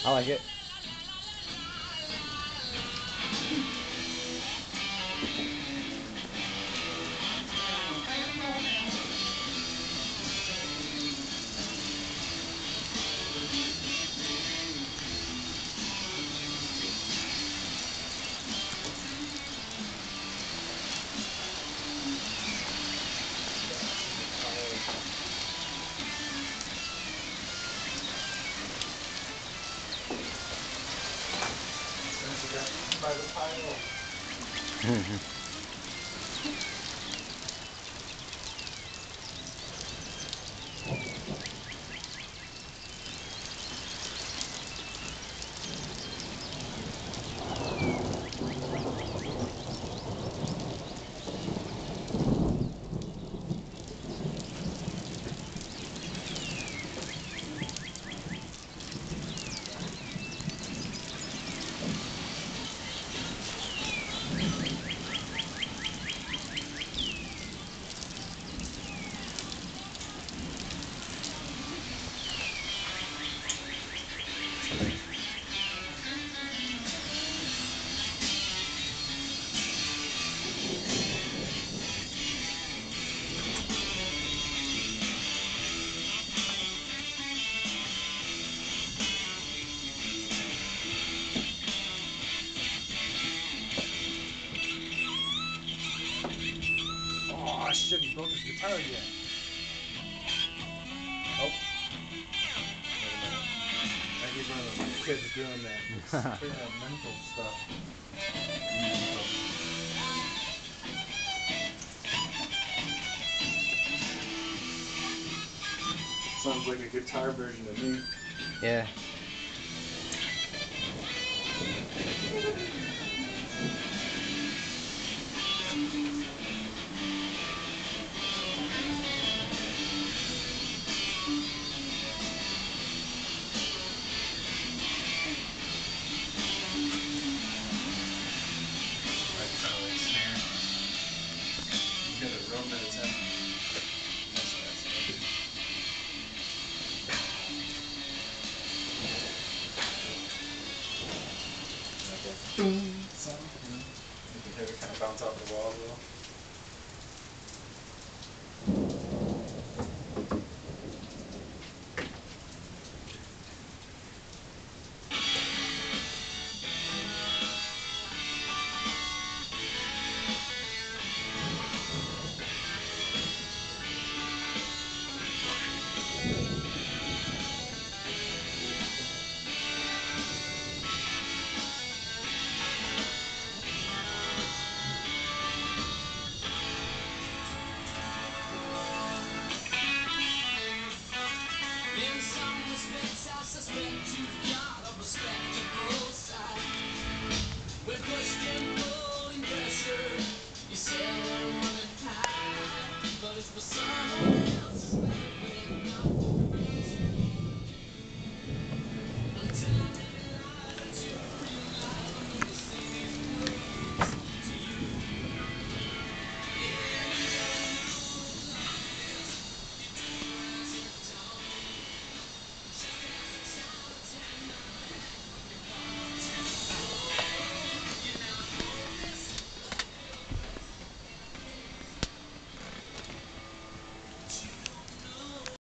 I like it. By the pile. Oh shit, he broke his guitar again. Oh. Wait a minute. He's one of those kids doing that experimental stuff. Sounds like a guitar version of me. Yeah. Right, probably a snare. You got a room that it's in. That's what that's like. Like a boom sound, you know? You can hear it kind of bounce off the wall a little.